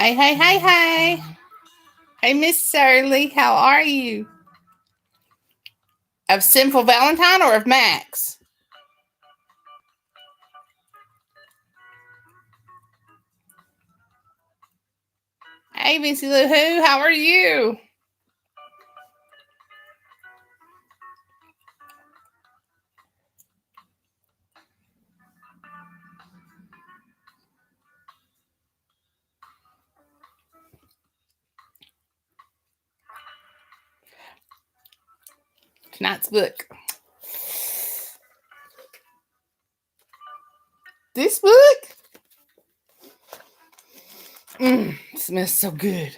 Hey, hey, hey, hey. Hey, Miss Shirley, how are you? Of Sinful Valentine or of Max? Hey, Missy Lou Who, how are you? Tonight's book. This book? Smells so good.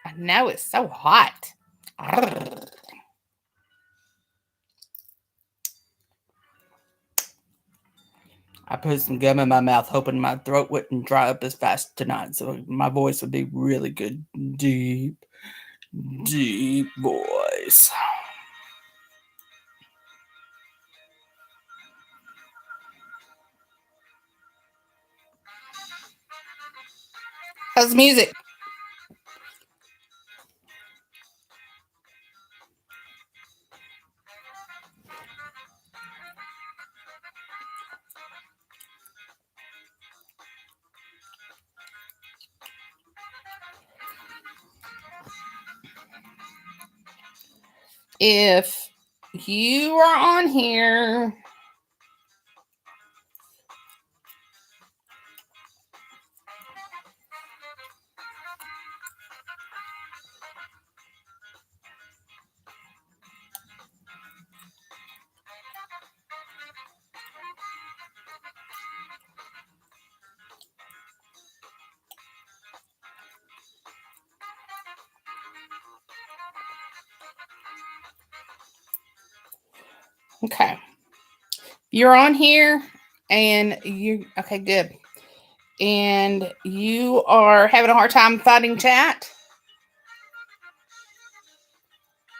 I know it's so hot. Arrgh. I put some gum in my mouth, hoping my throat wouldn't dry up as fast tonight, so my voice would be really good. Deep, deep voice. How's the music? If you are on here, okay. You're on here and you okay, good. And you are having a hard time finding chat.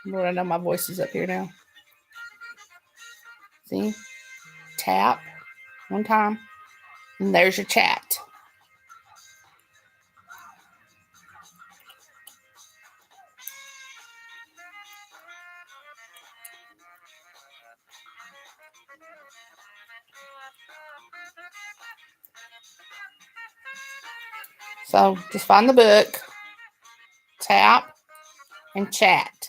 Lord, I know my voice is up here now. See? Tap one time. And there's your chat. So just find the book, tap, and chat.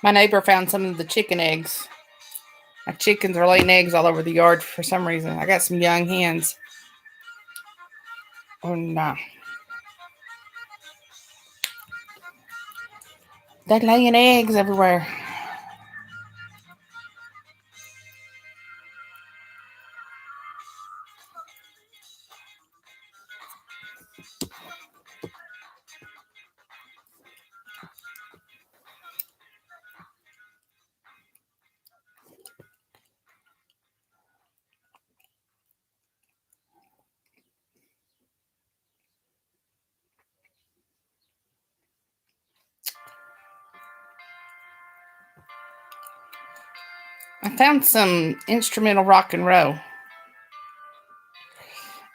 My neighbor found some of the chicken eggs. My chickens are laying eggs all over the yard for some reason. I got some young hens. Oh no. They're laying eggs everywhere. I found some instrumental rock and roll.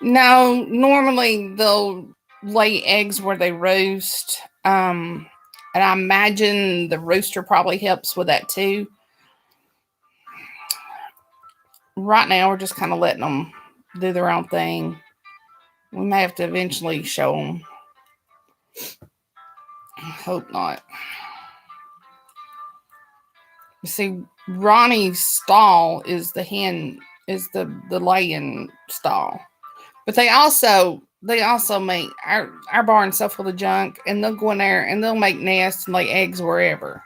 No, normally they'll lay eggs where they roast. And I imagine the rooster probably helps with that too. Right now, we're just kind of letting them do their own thing. We may have to eventually show them. I hope not. See, Ronnie's stall is the hen, is the laying stall. But they also make our barn's so full of junk, and they'll go in there and they'll make nests and lay eggs wherever.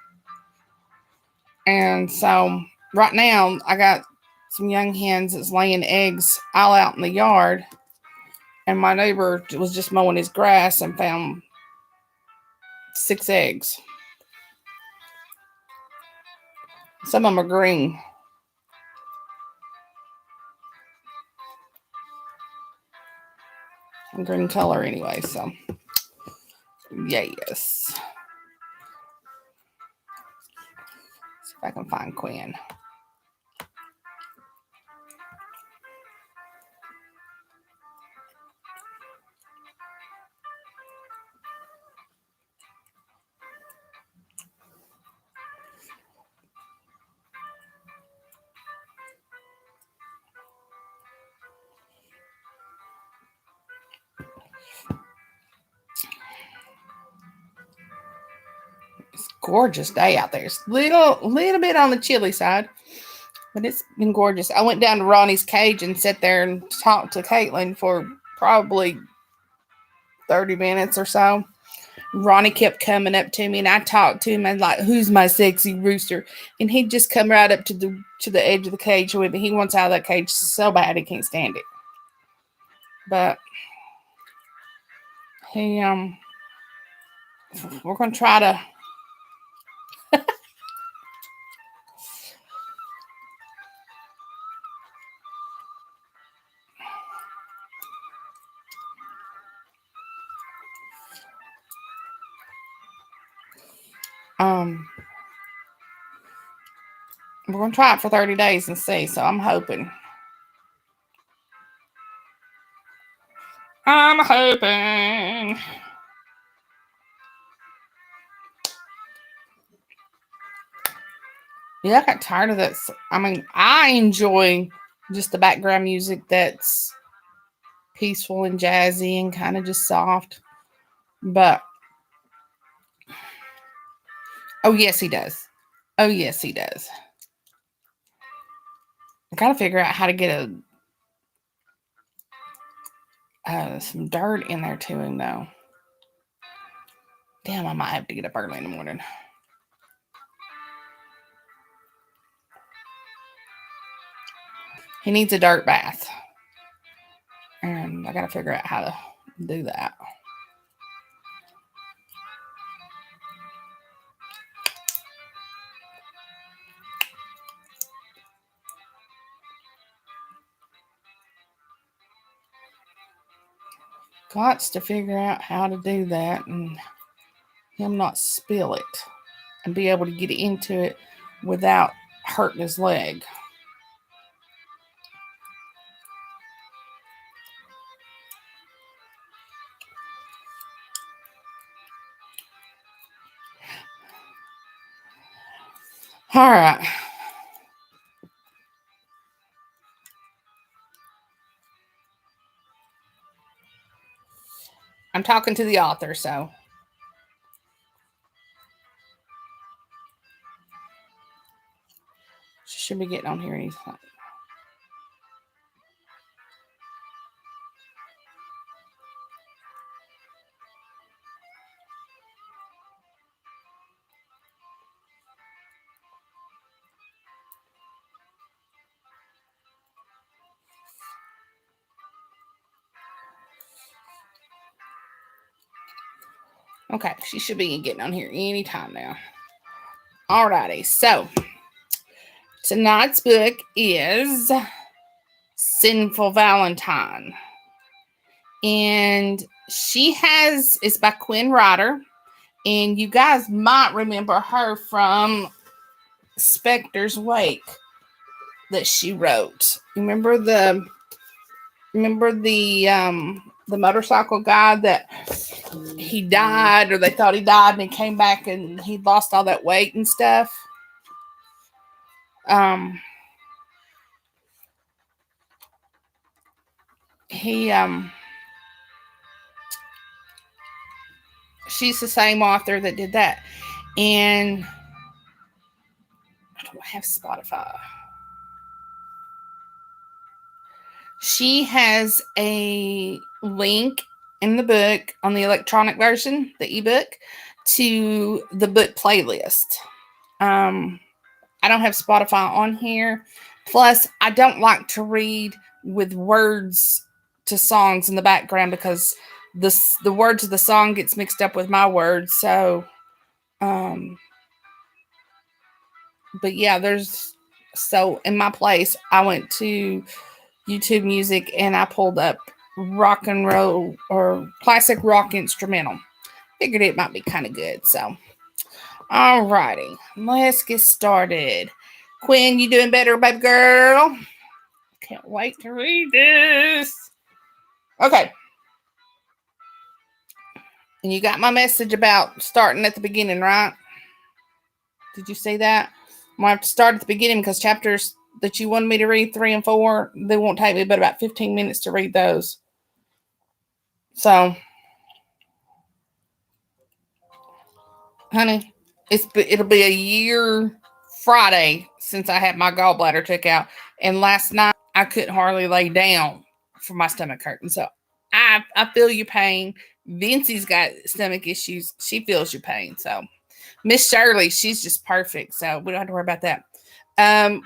And so right now I got some young hens that's laying eggs all out in the yard, and my neighbor was just mowing his grass and found 6 eggs. Some of them are green. Green color anyway, so yes. See if I can find Quinn. It's a gorgeous day out there. It's little bit on the chilly side, but it's been gorgeous. I went down to Ronnie's cage and sat there and talked to Caitlin for probably 30 minutes or so. Ronnie kept coming up to me, and I talked to him and like, "Who's my sexy rooster?" And he'd just come right up to the edge of the cage with me. He wants out of that cage so bad he can't stand it. But he we're gonna try to we're gonna try it for 30 days and see. So I'm hoping. Yeah, I got tired of that. I mean, I enjoy just the background music that's peaceful and jazzy and kind of just soft. But oh yes, he does. Oh yes, he does. I gotta figure out how to get some dirt in there to him though. Damn, I might have to get up early in the morning. He needs a dirt bath, and I gotta figure out how to do that. Got to figure out how to do that and him not spill it and be able to get into it without hurting his leg. All right. I'm talking to the author, so she should be getting on here anytime. Okay, she should be getting on here anytime now. Alrighty, so tonight's book is Sinful Valentine. And it's by Quinn Ryder. And you guys might remember her from Spectre's Wake that she wrote. Remember the motorcycle guy that he died, or they thought he died, and he came back and he lost all that weight and stuff. She's the same author that did that. And I don't have Spotify. She has a link in the book on the electronic version, the ebook, to the book playlist. I don't have Spotify on here. Plus, I don't like to read with words to songs in the background because the words of the song gets mixed up with my words. So, but yeah, so in my place, I went to YouTube Music and I pulled up rock and roll or classic rock instrumental. Figured it might be kind of good. So, alrighty, let's get started. Quinn, you doing better, baby girl? Can't wait to read this. Okay. And you got my message about starting at the beginning, right? Did you see that? I'm going to have to start at the beginning because chapters that you wanted me to read, 3 and 4, they won't take me but about 15 minutes to read those. So, honey, it'll be a year Friday since I had my gallbladder took out. And last night, I couldn't hardly lay down for my stomach hurting. So, I feel your pain. Vincey's got stomach issues. She feels your pain. So, Miss Shirley, she's just perfect. So, we don't have to worry about that.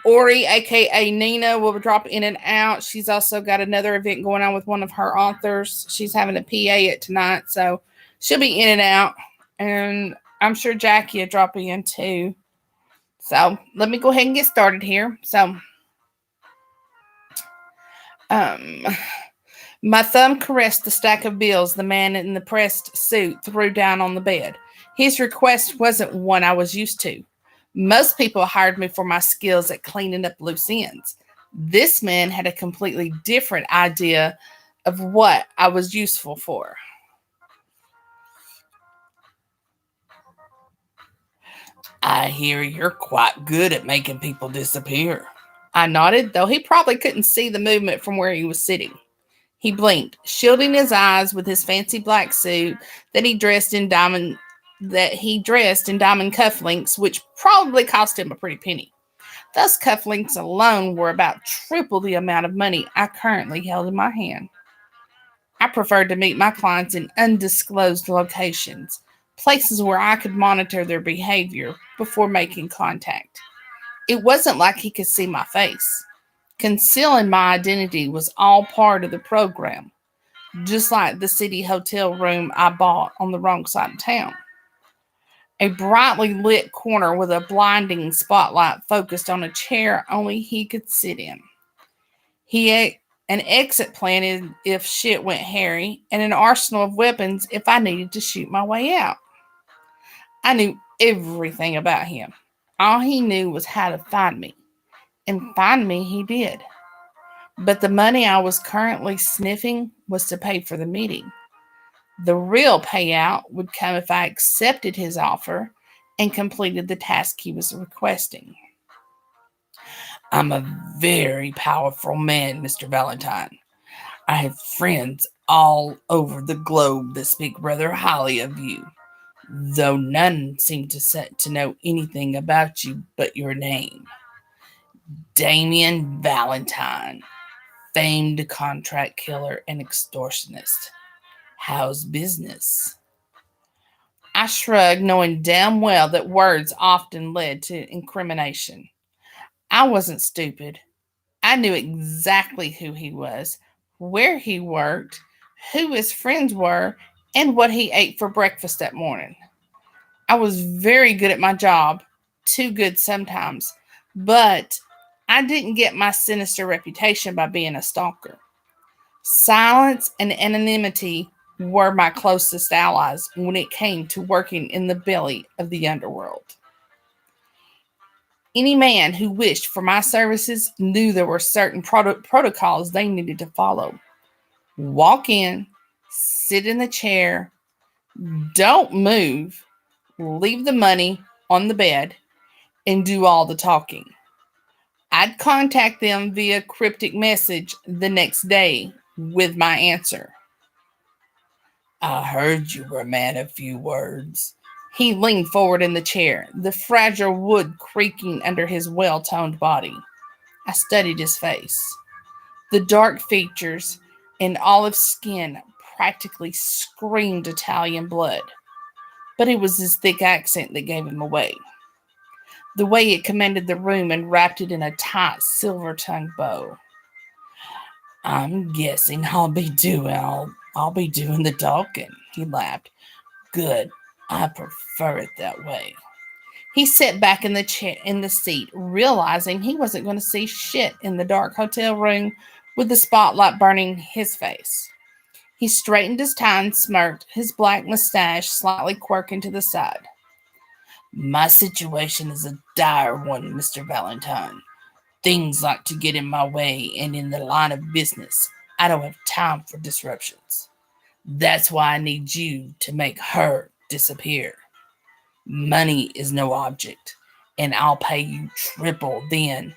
Ori, aka Nina, will drop in and out. She's also got another event going on with one of her authors. She's having a PA at tonight. So, she'll be in and out. And I'm sure Jackie will drop in too. So, let me go ahead and get started here. So, my thumb caressed the stack of bills the man in the pressed suit threw down on the bed. His request wasn't one I was used to. Most people hired me for my skills at cleaning up loose ends. This man had a completely different idea of what I was useful for. I hear you're quite good at making people disappear. I nodded, though he probably couldn't see the movement from where he was sitting. He blinked, shielding his eyes with his fancy black suit that he dressed in diamond cufflinks, which probably cost him a pretty penny. Those cufflinks alone were about triple the amount of money I currently held in my hand. I preferred to meet my clients in undisclosed locations, places where I could monitor their behavior before making contact. It wasn't like he could see my face. Concealing my identity was all part of the program, just like the city hotel room I bought on the wrong side of town. A brightly lit corner with a blinding spotlight focused on a chair only he could sit in. He had an exit plan if shit went hairy, and an arsenal of weapons if I needed to shoot my way out. I knew everything about him. All he knew was how to find me. And find me he did. But the money I was currently sniffing was to pay for the meeting. The real payout would come if I accepted his offer and completed the task he was requesting. I'm a very powerful man, Mr. Valentine. I have friends all over the globe that speak rather highly of you, though none seem to know anything about you but your name. Damien Valentine, famed contract killer and extortionist. How's business? I shrugged, knowing damn well that words often led to incrimination. I wasn't stupid. I knew exactly who he was, where he worked, who his friends were, and what he ate for breakfast that morning. I was very good at my job, too good sometimes, but I didn't get my sinister reputation by being a stalker. Silence and anonymity were my closest allies when it came to working in the belly of the underworld. Any man who wished for my services knew there were certain protocols they needed to follow. Walk in, sit in the chair, don't move, leave the money on the bed, and do all the talking. I'd contact them via cryptic message the next day with my answer. I heard you were a man of few words. He leaned forward in the chair, the fragile wood creaking under his well-toned body. I studied his face. The dark features and olive skin practically screamed Italian blood, but it was his thick accent that gave him away. The way it commanded the room and wrapped it in a tight silver-tongued bow. I'm guessing I'll be doing the talking, he laughed. Good. I prefer it that way. He sat back in the seat, realizing he wasn't going to see shit in the dark hotel room with the spotlight burning his face. He straightened his tie and smirked, his black mustache slightly quirking to the side. My situation is a dire one, Mr. Valentine. Things like to get in my way, and in the line of business, I don't have time for disruptions. That's why I need you to make her disappear. Money is no object, and I'll pay you triple than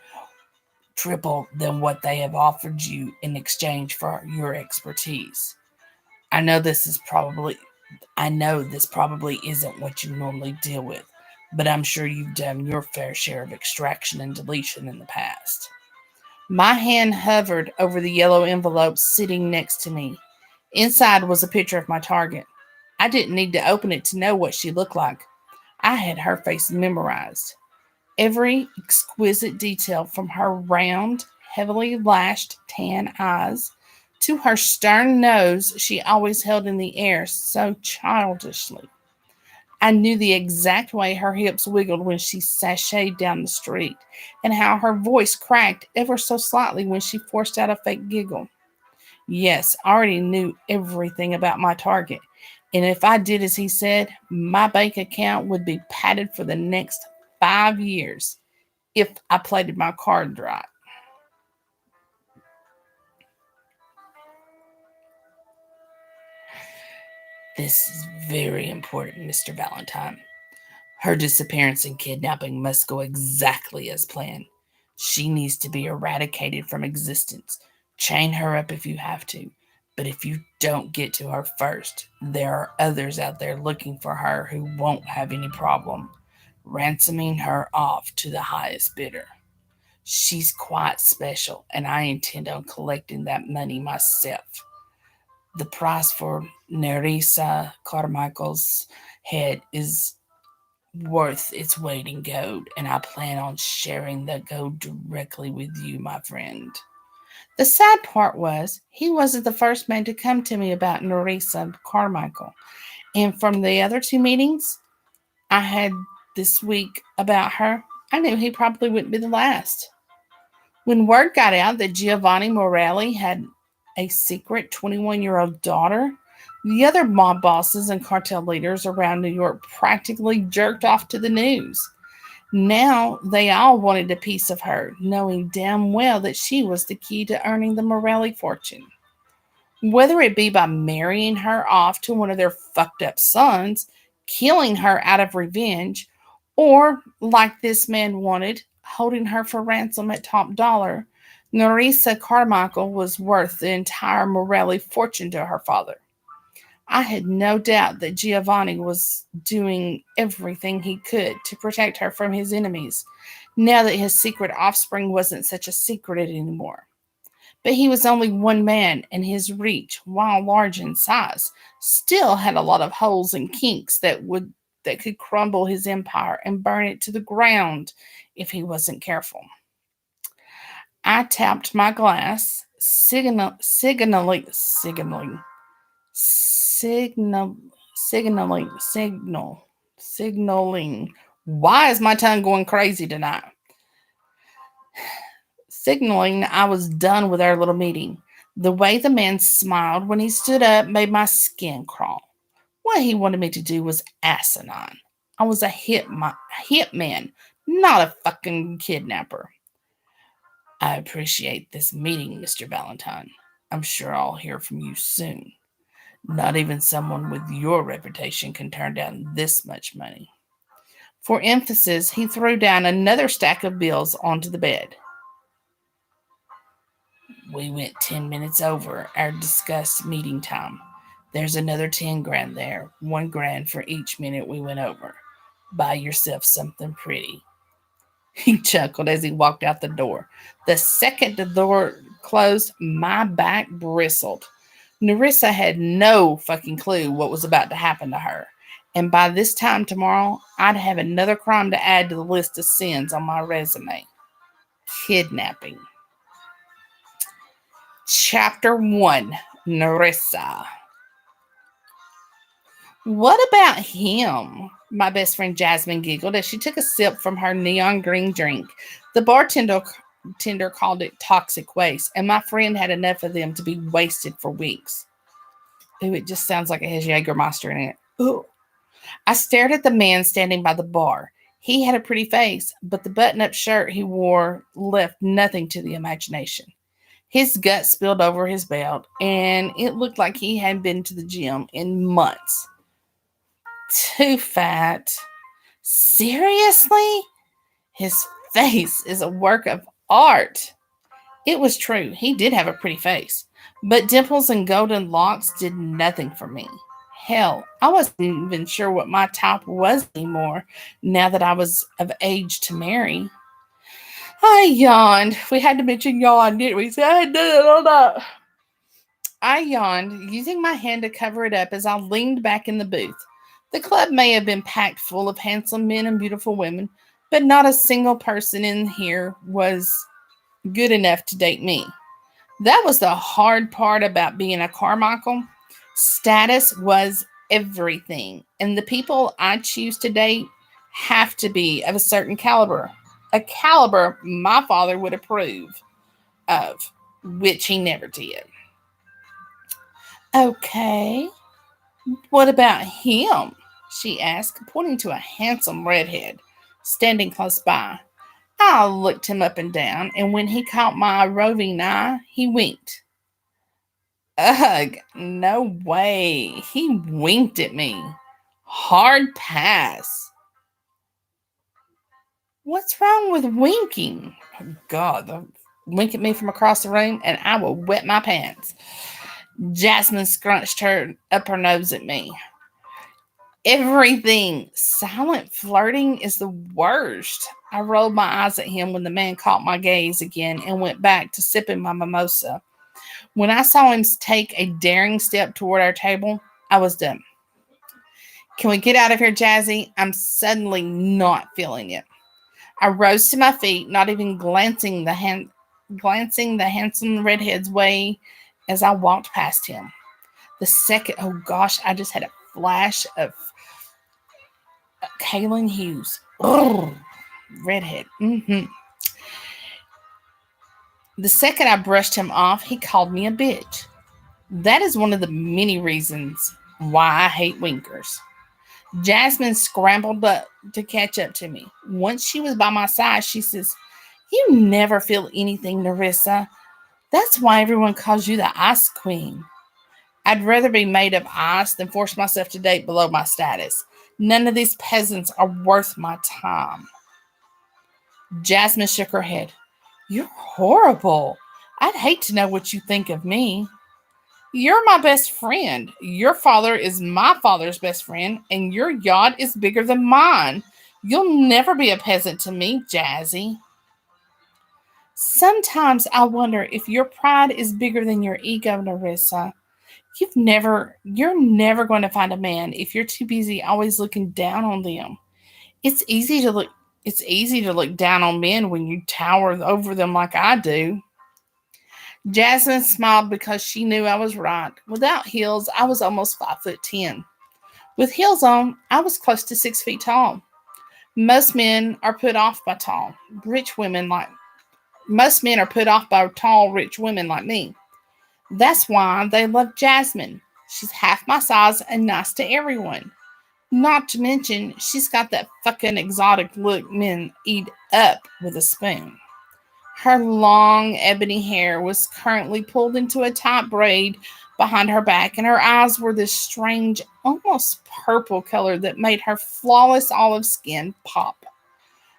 what they have offered you in exchange for your expertise. I know this is probably I know this probably isn't what you normally deal with, but I'm sure you've done your fair share of extraction and deletion in the past. My hand hovered over the yellow envelope sitting next to me. Inside was a picture of my target. I didn't need to open it to know what she looked like. I had her face memorized. Every exquisite detail from her round, heavily lashed tan eyes to her stern nose she always held in the air so childishly. I knew the exact way her hips wiggled when she sashayed down the street, and how her voice cracked ever so slightly when she forced out a fake giggle. Yes, I already knew everything about my target, and if I did as he said, my bank account would be padded for the next 5 years if I played my cards right. This is very important, Mr. Valentine. Her disappearance and kidnapping must go exactly as planned. She needs to be eradicated from existence. Chain her up if you have to. But if you don't get to her first, there are others out there looking for her who won't have any problem ransoming her off to the highest bidder. She's quite special, and I intend on collecting that money myself. The price for Nerissa Carmichael's head is worth its weight in gold, and I plan on sharing the gold directly with you, my friend. The sad part was, he wasn't the first man to come to me about Nerissa Carmichael, and from the other two meetings I had this week about her, I knew he probably wouldn't be the last. When word got out that Giovanni Morelli had a secret 21-year-old daughter, the other mob bosses and cartel leaders around New York practically jerked off to the news. Now they all wanted a piece of her, knowing damn well that she was the key to earning the Morelli fortune. Whether it be by marrying her off to one of their fucked up sons, killing her out of revenge, or, like this man wanted, holding her for ransom at top dollar, Nerissa Carmichael was worth the entire Morelli fortune to her father. I had no doubt that Giovanni was doing everything he could to protect her from his enemies, now that his secret offspring wasn't such a secret anymore. But he was only one man, and his reach, while large in size, still had a lot of holes and kinks that could crumble his empire and burn it to the ground if he wasn't careful. I tapped my glass, signal, signaling. Why is my tongue going crazy tonight? Signaling I was done with our little meeting. The way the man smiled when he stood up made my skin crawl. What he wanted me to do was asinine. I was a hitman, not a fucking kidnapper. I appreciate this meeting, Mr. Valentine. I'm sure I'll hear from you soon. Not even someone with your reputation can turn down this much money. For emphasis, he threw down another stack of bills onto the bed. We went 10 minutes over our discussed meeting time. There's another 10 grand there, 1 grand for each minute we went over. Buy yourself something pretty. He chuckled as he walked out the door. The second the door closed, my back bristled. Narissa had no fucking clue what was about to happen to her. And by this time tomorrow, I'd have another crime to add to the list of sins on my resume. Kidnapping. Chapter 1. Narissa. What about him? My best friend Jasmine giggled as she took a sip from her neon green drink. The bartender called it toxic waste, and my friend had enough of them to be wasted for weeks. Ooh, it just sounds like it has Jägermeister in it. Ooh. I stared at the man standing by the bar. He had a pretty face, but the button-up shirt he wore left nothing to the imagination. His gut spilled over his belt, and it looked like he hadn't been to the gym in months. Too fat. Seriously? His face is a work of art. It was true. He did have a pretty face. But dimples and golden locks did nothing for me. Hell, I wasn't even sure what my type was anymore now that I was of age to marry. I yawned. We had to mention yawn, didn't we? So I had done it all night. I yawned, using my hand to cover it up as I leaned back in the booth. The club may have been packed full of handsome men and beautiful women, but not a single person in here was good enough to date me. That was the hard part about being a Carmichael. Status was everything, and the people I choose to date have to be of a certain caliber, a caliber my father would approve of, which he never did. Okay, what about him? She asked, pointing to a handsome redhead standing close by. I looked him up and down, and when he caught my roving eye, he winked. Ugh, no way. He winked at me. Hard pass. What's wrong with winking? Oh, God, wink at me from across the room, and I will wet my pants. Jasmine scrunched up her nose at me. Everything. Silent flirting is the worst. I rolled my eyes at him when the man caught my gaze again and went back to sipping my mimosa. When I saw him take a daring step toward our table, I was done. Can we get out of here, Jazzy? I'm suddenly not feeling it. I rose to my feet, not even glancing the handsome redhead's way as I walked past him. Oh gosh, I just had a flash of Kaylin Hughes. Ugh, redhead. The second I brushed him off, he called me a bitch. That is one of the many reasons why I hate winkers. Jasmine scrambled up to catch up to me. Once she was by my side, she says, "You never feel anything, Narissa. That's why everyone calls you the Ice Queen." I'd rather be made of ice than force myself to date below my status. None of these peasants are worth my time. Jasmine shook her head. You're horrible. I'd hate to know what you think of me. You're my best friend. Your father is my father's best friend, and your yacht is bigger than mine. You'll never be a peasant to me, Jazzy. Sometimes I wonder if your pride is bigger than your ego, Narissa. You're never going to find a man if you're too busy always looking down on them. It's easy to look down on men when you tower over them like I do. Jasmine smiled because she knew I was right. Without heels, I was almost 5'10". With heels on, I was close to 6 feet tall. Most men are put off by tall, rich women like rich women like me. That's why they love Jasmine. She's half my size and nice to everyone. Not to mention, she's got that fucking exotic look men eat up with a spoon. Her long ebony hair was currently pulled into a tight braid behind her back, and her eyes were this strange, almost purple color that made her flawless olive skin pop.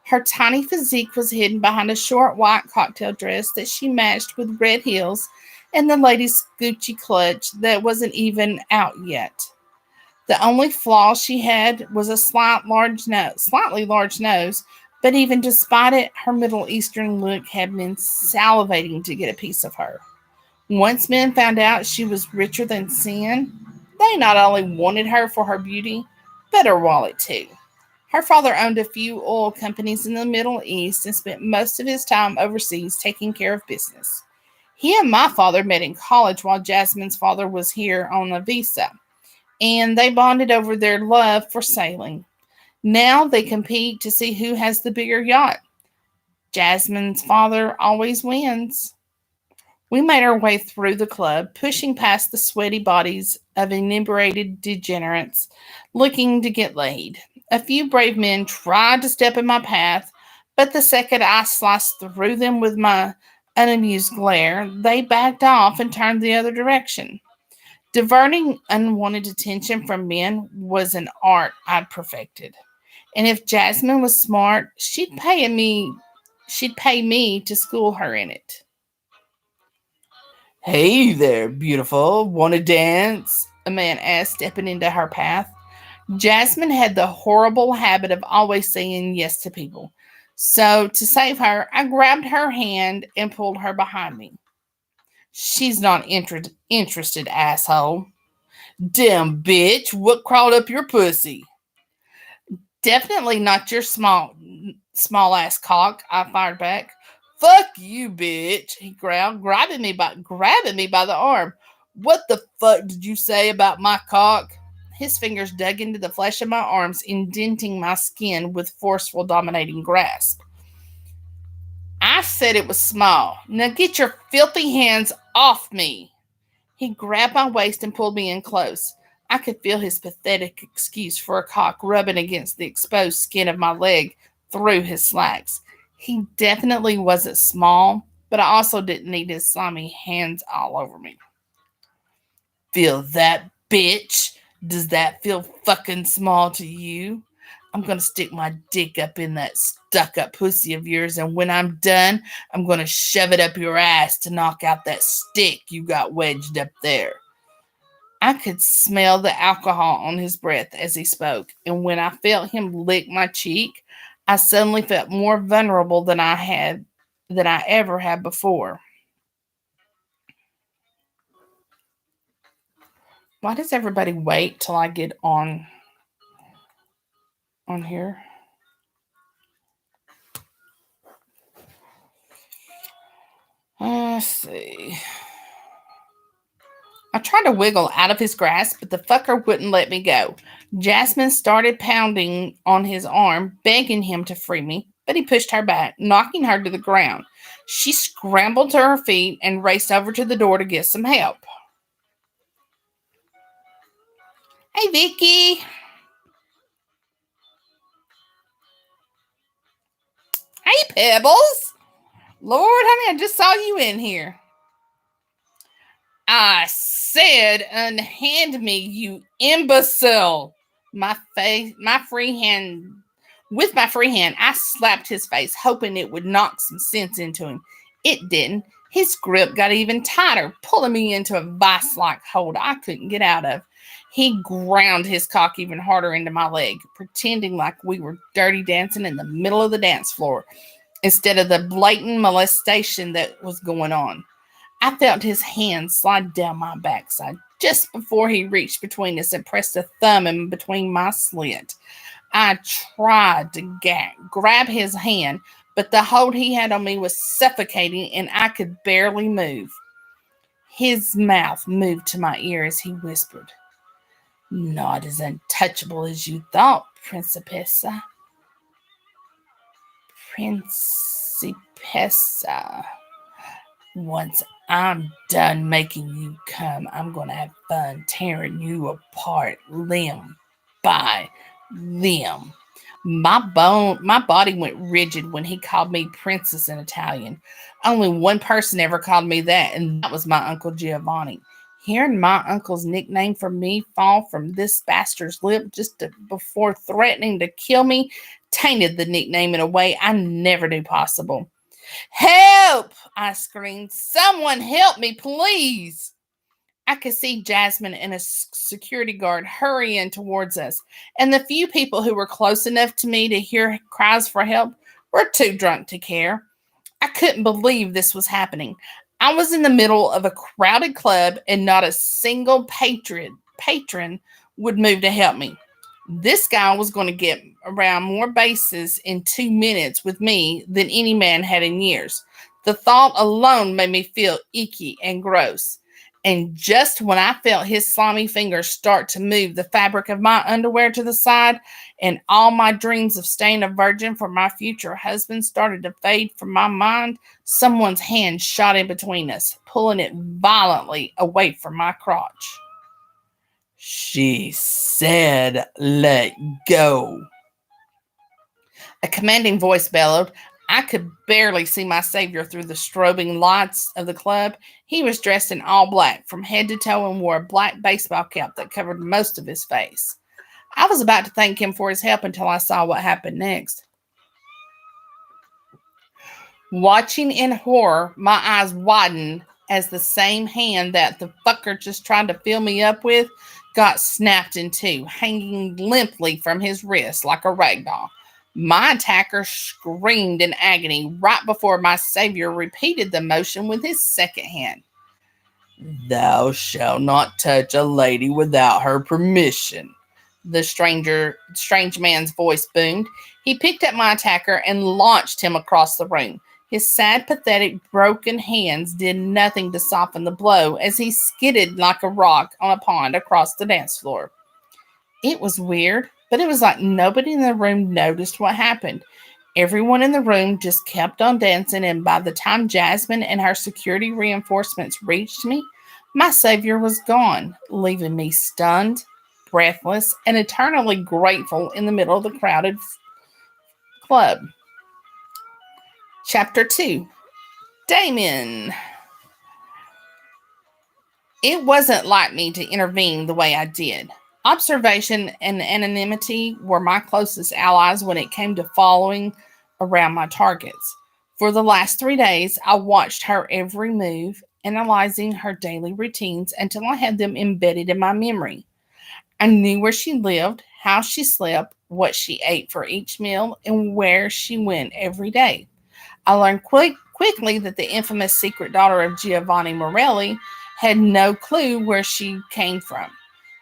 Her tiny physique was hidden behind a short white cocktail dress that she matched with red heels and the lady's Gucci clutch that wasn't even out yet. The only flaw she had was a slightly large nose, but even despite it, her Middle Eastern look had men salivating to get a piece of her. Once men found out she was richer than sin, they not only wanted her for her beauty, but her wallet too. Her father owned a few oil companies in the Middle East and spent most of his time overseas taking care of business. He and my father met in college while Jasmine's father was here on a visa, and they bonded over their love for sailing. Now they compete to see who has the bigger yacht. Jasmine's father always wins. We made our way through the club, pushing past the sweaty bodies of inebriated degenerates looking to get laid. A few brave men tried to step in my path, but the second I sliced through them with my unamused glare, they backed off and turned the other direction. Diverting unwanted attention from men was an art I'd perfected. And if Jasmine was smart, she'd pay me to school her in it. Hey there, beautiful. Want to dance? A man asked, stepping into her path. Jasmine had the horrible habit of always saying yes to people. So, to save her, I grabbed her hand and pulled her behind me. She's not interested, asshole. Damn bitch, what crawled up your pussy? Definitely not your small ass cock, I fired back. Fuck you, bitch, he growled, grabbing me by the arm. What the fuck did you say about my cock? His fingers dug into the flesh of my arms, indenting my skin with forceful, dominating grasp. I said it was small. Now get your filthy hands off me. He grabbed my waist and pulled me in close. I could feel his pathetic excuse for a cock rubbing against the exposed skin of my leg through his slacks. He definitely wasn't small, but I also didn't need his slimy hands all over me. Feel that, bitch? Does that feel fucking small to you? I'm gonna stick my dick up in that stuck up pussy of yours, and when I'm done, I'm gonna shove it up your ass to knock out that stick you got wedged up there. I could smell the alcohol on his breath as he spoke, and when I felt him lick my cheek, I suddenly felt more vulnerable than I ever had before. Why does everybody wait till I get on here? Let's see. I tried to wiggle out of his grasp, but the fucker wouldn't let me go. Jasmine started pounding on his arm, begging him to free me, but he pushed her back, knocking her to the ground. She scrambled to her feet and raced over to the door to get some help. Hey, Vicky. Hey, Pebbles. Lord, honey, I just saw you in here. I said, unhand me, you imbecile. With my free hand, I slapped his face, hoping it would knock some sense into him. It didn't. His grip got even tighter, pulling me into a vice-like hold I couldn't get out of. He ground his cock even harder into my leg, pretending like we were dirty dancing in the middle of the dance floor, instead of the blatant molestation that was going on. I felt his hand slide down my backside just before he reached between us and pressed a thumb in between my slit. I tried to grab his hand, but the hold he had on me was suffocating and I could barely move. His mouth moved to my ear as he whispered, "Not as untouchable as you thought, Principessa. Principessa. Once I'm done making you come, I'm going to have fun tearing you apart limb by limb." My body went rigid when he called me princess in Italian. Only one person ever called me that, and that was my Uncle Giovanni. Hearing my uncle's nickname for me fall from this bastard's lip before threatening to kill me tainted the nickname in a way I never knew possible. "Help!" I screamed. "Someone help me, please!" I could see Jasmine and a security guard hurrying towards us, and the few people who were close enough to me to hear cries for help were too drunk to care. I couldn't believe this was happening. I was in the middle of a crowded club, and not a single patron would move to help me. This guy was going to get around more bases in 2 minutes with me than any man had in years. The thought alone made me feel icky and gross. And just when I felt his slimy fingers start to move the fabric of my underwear to the side, and all my dreams of staying a virgin for my future husband started to fade from my mind, someone's hand shot in between us, pulling it violently away from my crotch. "She said, let go," a commanding voice bellowed. I could barely see my savior through the strobing lights of the club. He was dressed in all black from head to toe and wore a black baseball cap that covered most of his face. I was about to thank him for his help until I saw what happened next. Watching in horror, my eyes widened as the same hand that the fucker just tried to fill me up with got snapped in two, hanging limply from his wrist like a rag doll. My attacker screamed in agony right before my savior repeated the motion with his second hand. "Thou shalt not touch a lady without her permission," the strange man's voice boomed. He picked up my attacker and launched him across the room. His sad, pathetic, broken hands did nothing to soften the blow as he skidded like a rock on a pond across the dance floor. It was weird, but it was like nobody in the room noticed what happened. Everyone in the room just kept on dancing, and by the time Jasmine and her security reinforcements reached me, my savior was gone, leaving me stunned, breathless, and eternally grateful in the middle of the crowded club. Chapter 2. Damon. It wasn't like me to intervene the way I did. Observation and anonymity were my closest allies when it came to following around my targets. For the last 3 days, I watched her every move, analyzing her daily routines until I had them embedded in my memory. I knew where she lived, how she slept, what she ate for each meal, and where she went every day. I learned quickly that the infamous secret daughter of Giovanni Morelli had no clue where she came from.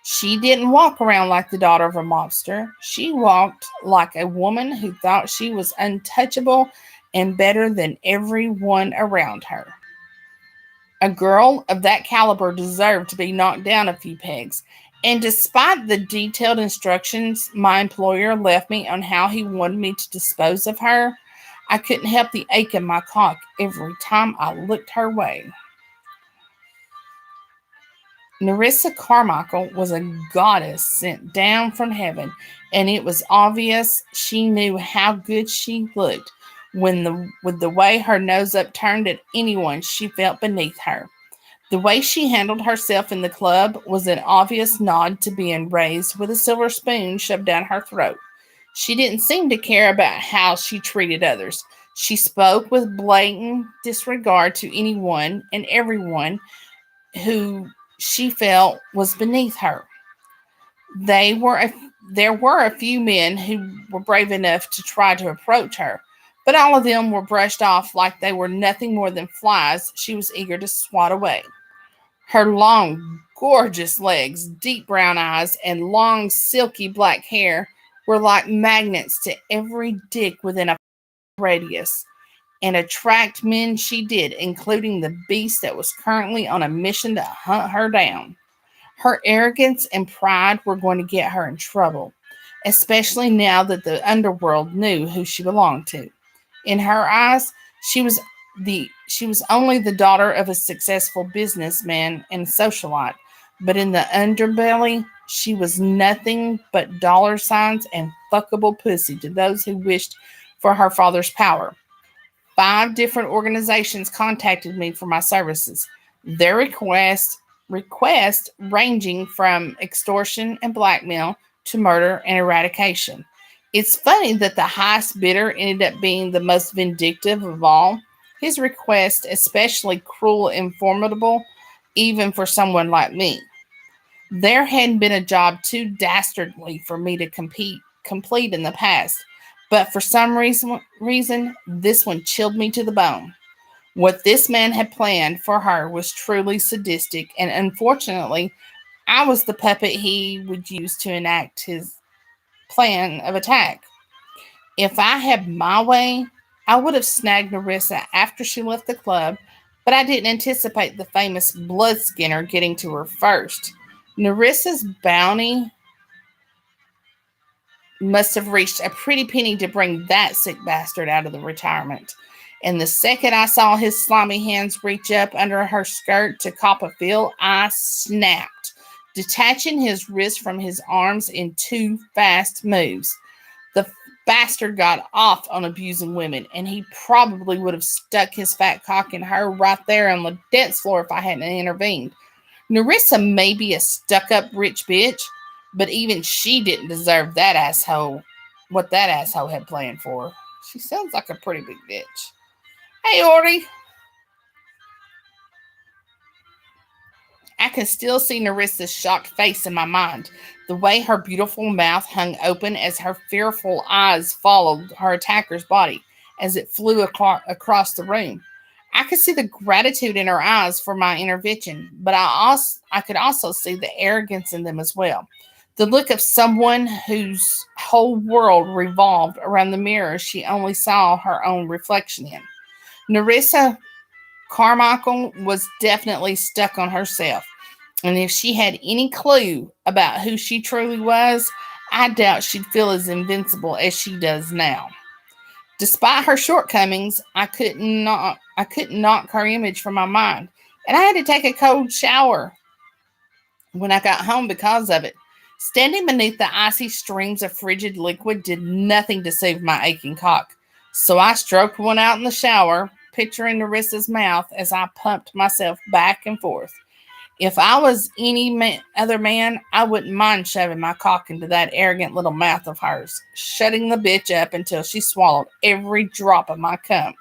She didn't walk around like the daughter of a mobster. She walked like a woman who thought she was untouchable and better than everyone around her. A girl of that caliber deserved to be knocked down a few pegs. And despite the detailed instructions my employer left me on how he wanted me to dispose of her, I couldn't help the ache in my cock every time I looked her way. Nerissa Carmichael was a goddess sent down from heaven, and it was obvious she knew how good she looked with the way her nose upturned at anyone she felt beneath her. The way she handled herself in the club was an obvious nod to being raised with a silver spoon shoved down her throat. She didn't seem to care about how she treated others. She spoke with blatant disregard to anyone and everyone who she felt was beneath her. They were a, there were a few men who were brave enough to try to approach her, but all of them were brushed off like they were nothing more than flies she was eager to swat away. Her long, gorgeous legs, deep brown eyes, and long, silky black hair were like magnets to every dick within a radius, and attract men she did, including the beast that was currently on a mission to hunt her down. Her arrogance and pride were going to get her in trouble, especially now that the underworld knew who she belonged to. In her eyes, she was only the daughter of a successful businessman and socialite, but in the underbelly, she was nothing but dollar signs and fuckable pussy to those who wished for her father's power. 5 different organizations contacted me for my services. Their request ranging from extortion and blackmail to murder and eradication. It's funny that the highest bidder ended up being the most vindictive of all. His request especially cruel and formidable, even for someone like me. There hadn't been a job too dastardly for me to complete in the past, but for some reason, this one chilled me to the bone. What this man had planned for her was truly sadistic, and unfortunately, I was the puppet he would use to enact his plan of attack. If I had my way, I would have snagged Narissa after she left the club, but I didn't anticipate the famous blood skinner getting to her first. Narissa's bounty must have reached a pretty penny to bring that sick bastard out of the retirement. And the second I saw his slimy hands reach up under her skirt to cop a feel, I snapped, detaching his wrist from his arms in two fast moves. The bastard got off on abusing women, and he probably would have stuck his fat cock in her right there on the dance floor if I hadn't intervened. Narissa may be a stuck up rich bitch, but even she didn't deserve that asshole, what that asshole had planned for her. She sounds like a pretty big bitch. Hey, Ori. I can still see Narissa's shocked face in my mind, the way her beautiful mouth hung open as her fearful eyes followed her attacker's body as it flew across the room. I could see the gratitude in her eyes for my intervention, but I could also see the arrogance in them as well. The look of someone whose whole world revolved around the mirror she only saw her own reflection in. Narissa Carmichael was definitely stuck on herself, and if she had any clue about who she truly was, I doubt she'd feel as invincible as she does now. Despite her shortcomings, I couldn't knock her image from my mind, and I had to take a cold shower when I got home because of it. Standing beneath the icy streams of frigid liquid did nothing to soothe my aching cock, so I stroked one out in the shower, picturing Narissa's mouth as I pumped myself back and forth. If I was any other man, I wouldn't mind shoving my cock into that arrogant little mouth of hers, shutting the bitch up until she swallowed every drop of my cum.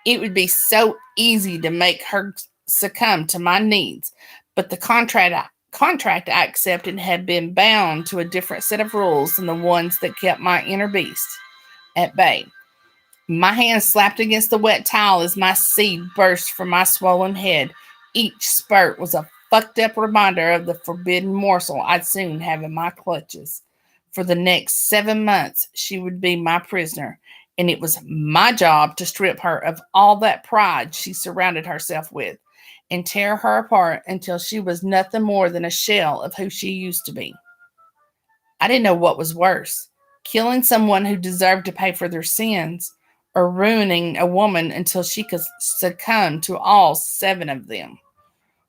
It would be so easy to make her succumb to my needs, but the contract I accepted had been bound to a different set of rules than the ones that kept my inner beast at bay. My hand slapped against the wet towel as my seed burst from my swollen head. Each spurt was a fucked up reminder of the forbidden morsel I'd soon have in my clutches. For the next 7 months, she would be my prisoner, and it was my job to strip her of all that pride she surrounded herself with and tear her apart until she was nothing more than a shell of who she used to be. I didn't know what was worse, killing someone who deserved to pay for their sins, or ruining a woman until she could succumb to all 7 of them.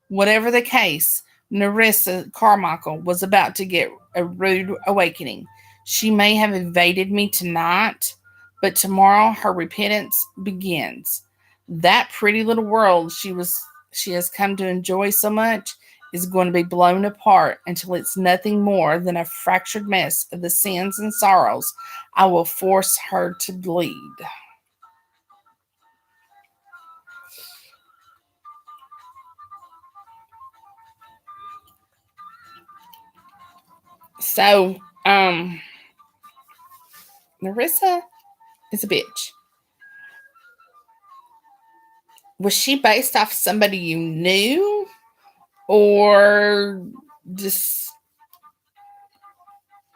Whatever the case, Narissa Carmichael was about to get a rude awakening. She may have evaded me tonight, but tomorrow her repentance begins. That pretty little world she has come to enjoy so much is going to be blown apart until it's nothing more than a fractured mess of the sins and sorrows I will force her to bleed. So, Narissa is a bitch. Was she based off somebody you knew, or just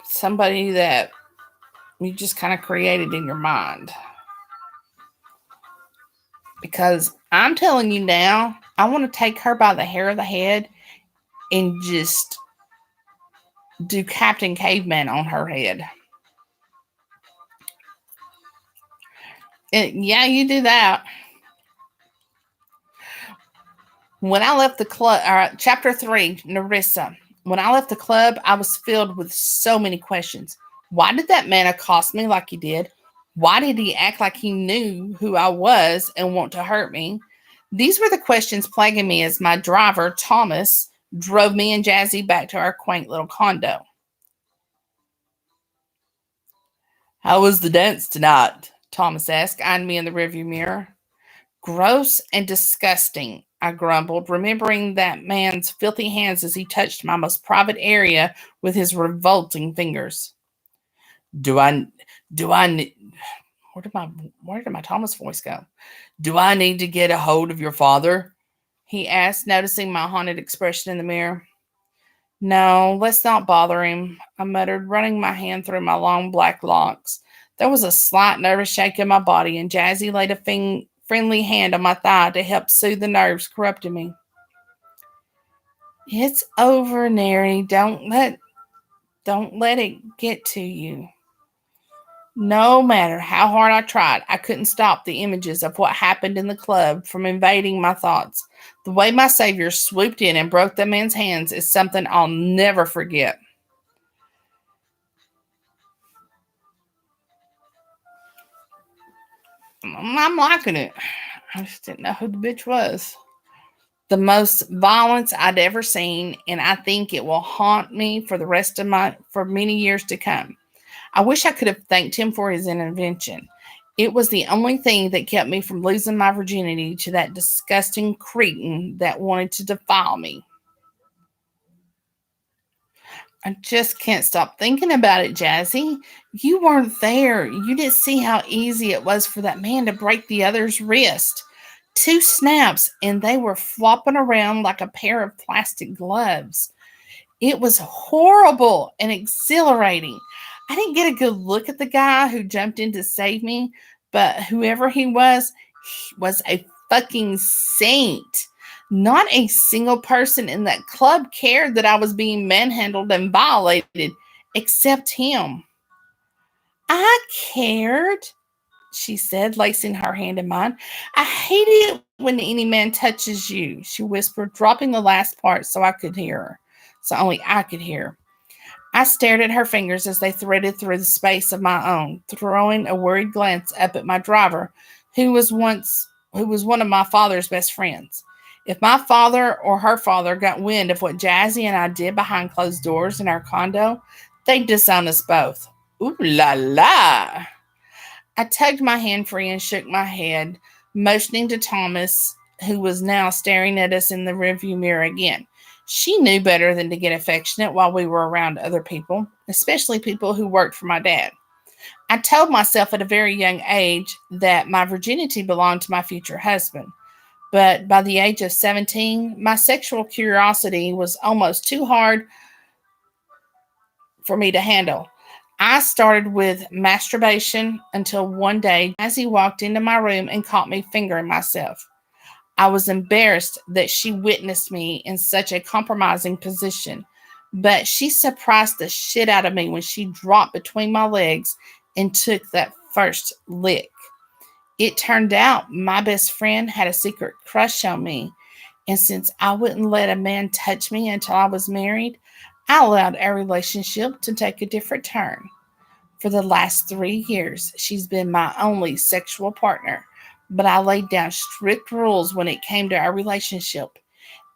somebody that you just kind of created in your mind? Because I'm telling you now, I want to take her by the hair of the head and just do Captain Caveman on her head. Yeah, you do that. When I left the club, chapter 3, Narissa. When I left the club, I was filled with so many questions. Why did that man accost me like he did? Why did he act like he knew who I was and want to hurt me? These were the questions plaguing me as my driver, Thomas, drove me and Jazzy back to our quaint little condo. How was the dance tonight? Thomas asked, eyeing me in the rearview mirror. Gross and disgusting, I grumbled, remembering that man's filthy hands as he touched my most private area with his revolting fingers. Do I, do I, where did my Thomas voice go? Do I need to get a hold of your father? He asked, noticing my haunted expression in the mirror. No, let's not bother him, I muttered, running my hand through my long black locks. There was a slight nervous shake in my body, and Jazzy laid a friendly hand on my thigh to help soothe the nerves corrupting me. It's over, Neri. Don't let it get to you. No matter how hard I tried, I couldn't stop the images of what happened in the club from invading my thoughts. The way my savior swooped in and broke the man's hands is something I'll never forget. I'm liking it. I just didn't know who the bitch was. The most violence I'd ever seen, and I think it will haunt me for many years to come. I wish I could have thanked him for his intervention. It was the only thing that kept me from losing my virginity to that disgusting cretin that wanted to defile me. I just can't stop thinking about it, Jazzy. You weren't there. You didn't see how easy it was for that man to break the other's wrist. Two snaps, and they were flopping around like a pair of plastic gloves. It was horrible and exhilarating. I didn't get a good look at the guy who jumped in to save me, but whoever he was a fucking saint. Not a single person in that club cared that I was being manhandled and violated, except him. I cared, she said, lacing her hand in mine. I hate it when any man touches you, she whispered, dropping the last part so I could hear her. So only I could hear. I stared at her fingers as they threaded through the space of my own, throwing a worried glance up at my driver, who was one of my father's best friends. If my father or her father got wind of what Jazzy and I did behind closed doors in our condo, they'd disown us both. Ooh la la! I tugged my hand free and shook my head, motioning to Thomas, who was now staring at us in the rearview mirror again. She knew better than to get affectionate while we were around other people, especially people who worked for my dad. I told myself at a very young age that my virginity belonged to my future husband. But by the age of 17, my sexual curiosity was almost too hard for me to handle. I started with masturbation until one day, as he walked into my room and caught me fingering myself. I was embarrassed that she witnessed me in such a compromising position, but she surprised the shit out of me when she dropped between my legs and took that first lick. It turned out my best friend had a secret crush on me, and since I wouldn't let a man touch me until I was married, I allowed our relationship to take a different turn. For the last 3 years, she's been my only sexual partner, but I laid down strict rules when it came to our relationship.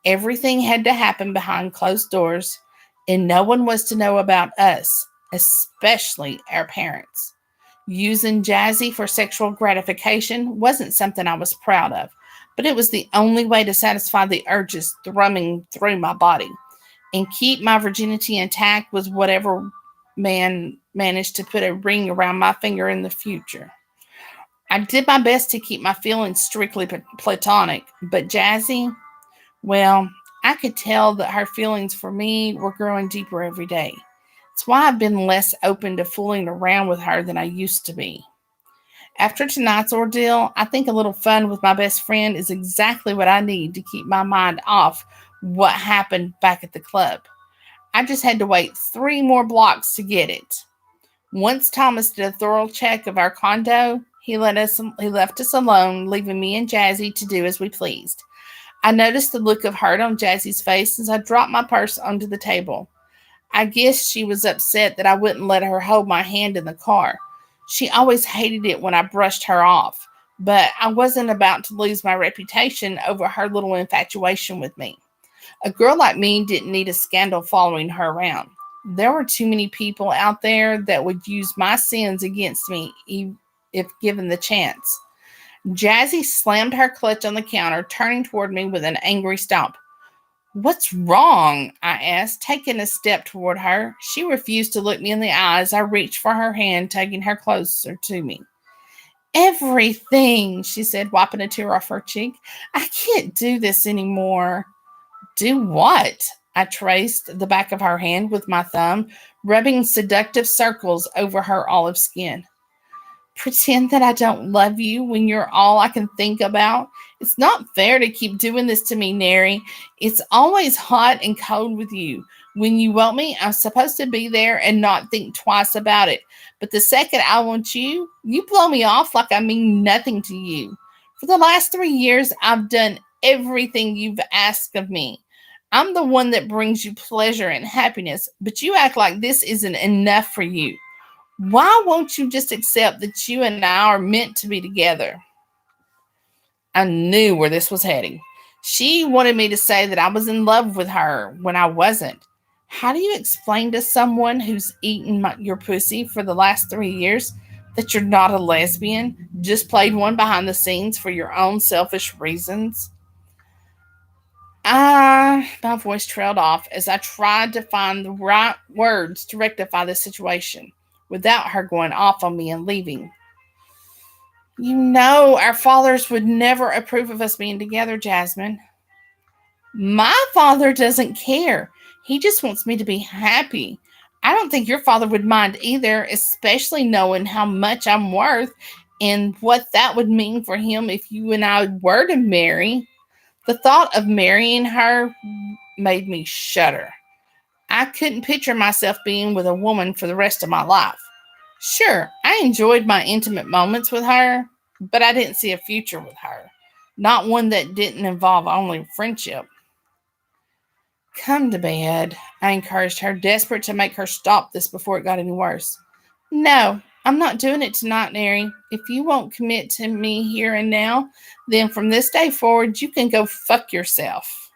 Everything had to happen behind closed doors, and no one was to know about us, especially our parents. Using Jazzy for sexual gratification wasn't something I was proud of, but it was the only way to satisfy the urges thrumming through my body and keep my virginity intact was whatever man managed to put a ring around my finger in the future. I did my best to keep my feelings strictly platonic, but Jazzy, well, I could tell that her feelings for me were growing deeper every day. It's why I've been less open to fooling around with her than I used to be. After tonight's ordeal, I think a little fun with my best friend is exactly what I need to keep my mind off what happened back at the club. I just had to wait 3 more blocks to get it. Once Thomas did a thorough check of our condo, he left us alone, leaving me and Jazzy to do as we pleased. I noticed the look of hurt on Jazzy's face as I dropped my purse onto the table. I guess she was upset that I wouldn't let her hold my hand in the car. She always hated it when I brushed her off, but I wasn't about to lose my reputation over her little infatuation with me. A girl like me didn't need a scandal following her around. There were too many people out there that would use my sins against me if given the chance. Jazzy slammed her clutch on the counter, turning toward me with an angry stomp. What's wrong? I asked, taking a step toward her. She refused to look me in the eyes. I reached for her hand, taking her closer to me. Everything, she said, wiping a tear off her cheek. I can't do this anymore. Do what? I traced the back of her hand with my thumb, rubbing seductive circles over her olive skin. Pretend that I don't love you when you're all I can think about? It's not fair to keep doing this to me, Neri. It's always hot and cold with you. When you want me, I'm supposed to be there and not think twice about it. But the second I want you, you blow me off like I mean nothing to you. For the last 3 years, I've done everything you've asked of me. I'm the one that brings you pleasure and happiness, but you act like this isn't enough for you. Why won't you just accept that you and I are meant to be together? I knew where this was heading. She wanted me to say that I was in love with her when I wasn't. How do you explain to someone who's eaten your pussy for the last 3 years that you're not a lesbian, just played one behind the scenes for your own selfish reasons? My voice trailed off as I tried to find the right words to rectify the situation without her going off on me and leaving. You know, our fathers would never approve of us being together, Jasmine. My father doesn't care. He just wants me to be happy. I don't think your father would mind either, especially knowing how much I'm worth and what that would mean for him if you and I were to marry. The thought of marrying her made me shudder. I couldn't picture myself being with a woman for the rest of my life. Sure, I enjoyed my intimate moments with her, but I didn't see a future with her. Not one that didn't involve only friendship. Come to bed, I encouraged her, desperate to make her stop this before it got any worse. No, I'm not doing it tonight, Neri. If you won't commit to me here and now, then from this day forward, you can go fuck yourself.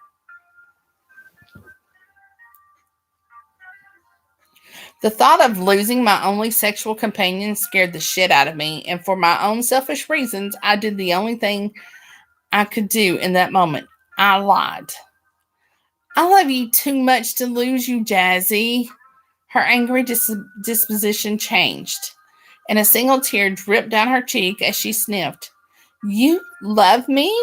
The thought of losing my only sexual companion scared the shit out of me, and for my own selfish reasons, I did the only thing I could do in that moment. I lied. I love you too much to lose you, Jazzy. Her angry disposition changed, and a single tear dripped down her cheek as she sniffed. You love me?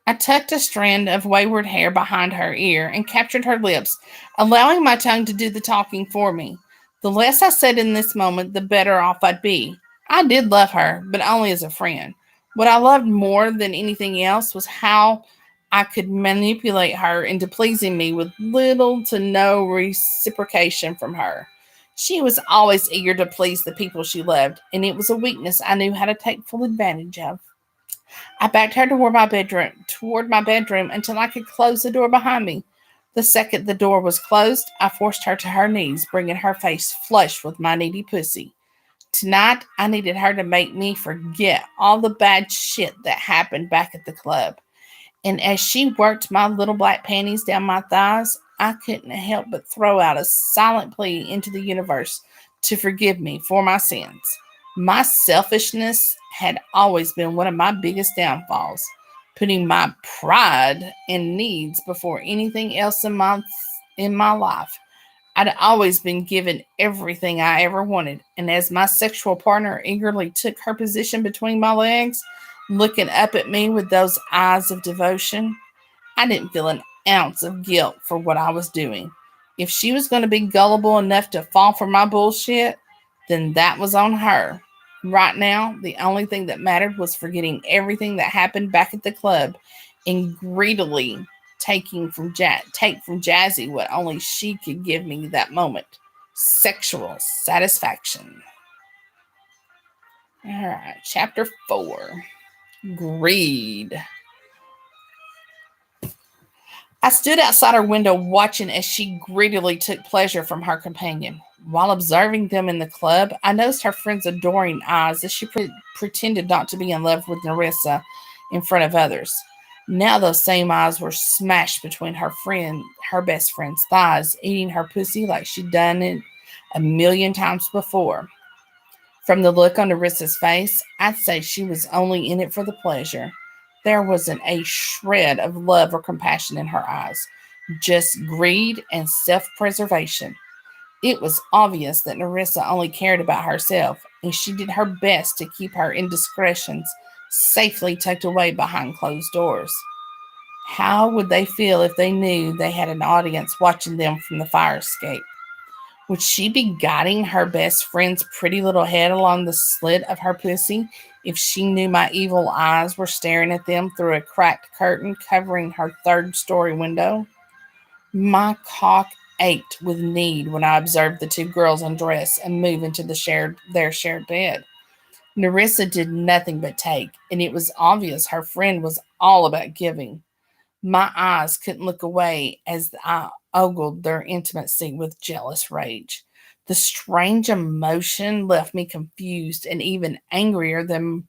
I tucked a strand of wayward hair behind her ear and captured her lips, allowing my tongue to do the talking for me. The less I said in this moment, the better off I'd be. I did love her, but only as a friend. What I loved more than anything else was how I could manipulate her into pleasing me with little to no reciprocation from her. She was always eager to please the people she loved, and it was a weakness I knew how to take full advantage of. I backed her toward my bedroom until I could close the door behind me. The second the door was closed, I forced her to her knees, bringing her face flush with my needy pussy. Tonight, I needed her to make me forget all the bad shit that happened back at the club. And as she worked my little black panties down my thighs, I couldn't help but throw out a silent plea into the universe to forgive me for my sins. My selfishness had always been one of my biggest downfalls, putting my pride and needs before anything else in my life. I'd always been given everything I ever wanted, and as my sexual partner eagerly took her position between my legs, looking up at me with those eyes of devotion, I didn't feel an ounce of guilt for what I was doing. If she was going to be gullible enough to fall for my bullshit, then that was on her. Right now, the only thing that mattered was forgetting everything that happened back at the club and greedily take from Jazzy what only she could give me that moment: sexual satisfaction. All right, chapter 4. Greed. I stood outside her window watching as she greedily took pleasure from her companion. While observing them in the club, I noticed her friend's adoring eyes as she pretended not to be in love with Nerissa in front of others. Now those same eyes were smashed between her best friend's thighs, eating her pussy like she'd done it a million times before. From the look on Nerissa's face, I'd say she was only in it for the pleasure. There wasn't a shred of love or compassion in her eyes, just greed and self preservation. It was obvious that Nerissa only cared about herself, and she did her best to keep her indiscretions safely tucked away behind closed doors. How would they feel if they knew they had an audience watching them from the fire escape? Would she be guiding her best friend's pretty little head along the slit of her pussy if she knew my evil eyes were staring at them through a cracked curtain covering her third-story window? My cock ached with need when I observed the two girls undress and move into their shared bed. Nerissa did nothing but take, and it was obvious her friend was all about giving. My eyes couldn't look away as I ogled their intimacy with jealous rage. The strange emotion left me confused and even angrier the